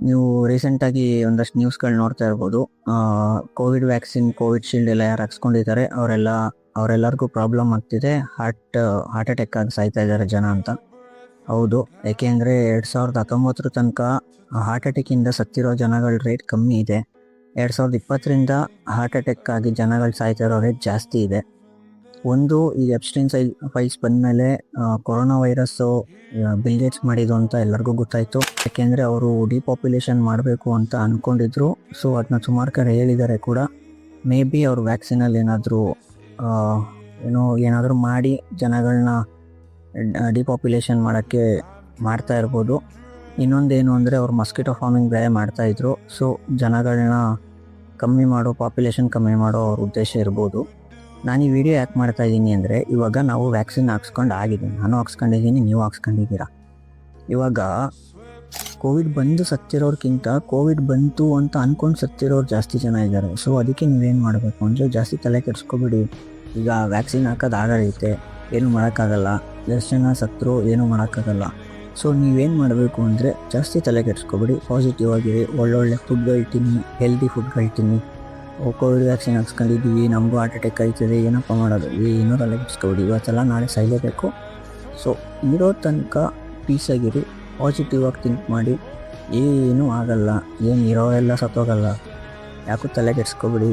ನೀವು ರೀಸೆಂಟಾಗಿ ಒಂದಷ್ಟು ನ್ಯೂಸ್ಗಳು ನೋಡ್ತಾ ಇರ್ಬೋದು. ಕೋವಿಡ್ ವ್ಯಾಕ್ಸಿನ್, ಕೋವಿಡ್ ಶೀಲ್ಡ್ ಎಲ್ಲ ಯಾರು ಹಾಕ್ಸ್ಕೊಂಡಿದ್ದಾರೆ ಅವರೆಲ್ಲರಿಗೂ ಪ್ರಾಬ್ಲಮ್ ಆಗ್ತಿದೆ. ಹಾರ್ಟ್ ಅಟ್ಯಾಕ್ ಆಗಿ ಸಾಯ್ತಾ ಇದ್ದಾರೆ ಜನ ಅಂತ. ಹೌದು, ಯಾಕೆಂದರೆ 2019 ತನಕ ಹಾರ್ಟ್ ಅಟ್ಯಾಕಿಂದ ಸತ್ತಿರೋ ಜನಗಳ ರೇಟ್ ಕಮ್ಮಿ ಇದೆ. 2020ರಿಂದ ಹಾರ್ಟ್ ಅಟ್ಯಾಕ್ ಆಗಿ ಜನಗಳು ಸಾಯ್ತಾ ಇರೋ ರೇಟ್ ಜಾಸ್ತಿ ಇದೆ. ಒಂದು, ಈ ಎಪ್ಸ್ಟೈನ್ ಫೈಲ್ಸ್ ಬಂದಮೇಲೆ ಕೊರೋನಾ ವೈರಸ್ಸು ಬಿಲ್ ಗೇಟ್ಸ್ ಮಾಡಿದ್ದು ಅಂತ ಎಲ್ಲರಿಗೂ ಗೊತ್ತಾಯಿತು. ಯಾಕೆಂದರೆ ಅವರು ಡಿಪಾಪ್ಯುಲೇಷನ್ ಮಾಡಬೇಕು ಅಂತ ಅಂದ್ಕೊಂಡಿದ್ರು. ಸೊ ಅದನ್ನ ಸುಮಾರು ಕಡೆ ಹೇಳಿದ್ದಾರೆ ಕೂಡ. ಮೇ ಬಿ ಅವರು ವ್ಯಾಕ್ಸಿನಲ್ಲಿ ಏನಾದರೂ ಮಾಡಿ ಜನಗಳನ್ನ ಡಿಪಾಪ್ಯುಲೇಷನ್ ಮಾಡೋಕ್ಕೆ ಮಾಡ್ತಾ ಇರ್ಬೋದು. ಇನ್ನೊಂದೇನು ಅಂದರೆ ಅವ್ರು ಮಸ್ಕಿಟೋ ಫಾರ್ಮಿಂಗ್ ಬೇರೆ ಮಾಡ್ತಾಯಿದ್ರು. ಸೊ ಜನಗಳನ್ನ ಪಾಪ್ಯುಲೇಷನ್ ಕಮ್ಮಿ ಮಾಡೋ ಅವ್ರ ಉದ್ದೇಶ ಇರ್ಬೋದು. ನಾನು ಈ ವಿಡಿಯೋ ಯಾಕೆ ಮಾಡ್ತಾ ಇದ್ದೀನಿ ಅಂದರೆ, ಇವಾಗ ನಾವು ವ್ಯಾಕ್ಸಿನ್ ಹಾಕ್ಸ್ಕೊಂಡು ಆಗಿದ್ದೀನಿ, ನಾನು ಹಾಕ್ಸ್ಕೊಂಡಿದ್ದೀನಿ, ನೀವು ಹಾಕ್ಸ್ಕೊಂಡಿದ್ದೀರಾ. ಇವಾಗ ಕೋವಿಡ್ ಬಂದು ಸತ್ತಿರೋರ್ಗಿಂತ ಕೋವಿಡ್ ಬಂತು ಅಂತ ಅಂದ್ಕೊಂಡು ಸತ್ತಿರೋರು ಜಾಸ್ತಿ ಜನ ಇದ್ದಾರೆ. ಸೊ ಅದಕ್ಕೆ ನೀವೇನು ಮಾಡಬೇಕು ಅಂದರೆ, ಜಾಸ್ತಿ ತಲೆ ಕೆಡಿಸ್ಕೊಬಿಡಿ. ಈಗ ವ್ಯಾಕ್ಸಿನ್ ಹಾಕೋದು ಆಗೈತೆ, ಏನೂ ಮಾಡೋಕ್ಕಾಗಲ್ಲ, ಎಷ್ಟು ಜನ ಸತ್ತರು, ಏನೂ ಮಾಡೋಕ್ಕಾಗಲ್ಲ. ಸೊ ನೀವೇನು ಮಾಡಬೇಕು ಅಂದರೆ, ಜಾಸ್ತಿ ತಲೆ ಕೆಡಿಸ್ಕೊಬಿಡಿ, ಪಾಸಿಟಿವ್ ಆಗಿರಿ, ಒಳ್ಳೊಳ್ಳೆ ಫುಡ್ಗಳು ತಿನ್ನಿ, ಹೆಲ್ದಿ ಫುಡ್ಗಳು ತಿನ್ನಿ. ಕೋವಿಡ್ ವ್ಯಾಕ್ಸಿನ್ ಹಾಕ್ಸ್ಕೊಂಡಿದ್ದೀವಿ, ನಮಗೂ ಹಾರ್ಟ್ ಅಟ್ಯಾಕ್ ಆಯ್ತದೆ, ಏನಪ್ಪ ಮಾಡೋದು, ಏನೋ ತಲೆ ಕೆಡಿಸ್ಕೊಬಿಡಿ. ಇವತ್ತೆಲ್ಲ ನಾಳೆ ಸಾಯಲೇಬೇಕು. ಸೊ ಇರೋ ತನಕ ಪೀಸಾಗಿರಿ, ಪಾಸಿಟಿವ್ ಆಗಿ ಥಿಂಕ್ ಮಾಡಿ. ಏನೂ ಆಗಲ್ಲ, ಏನು ಇರೋರೆಲ್ಲ ಸತ್ತೋಗಲ್ಲ, ಯಾಕೂ ತಲೆ ಕೆಡಿಸ್ಕೊಬಿಡಿ.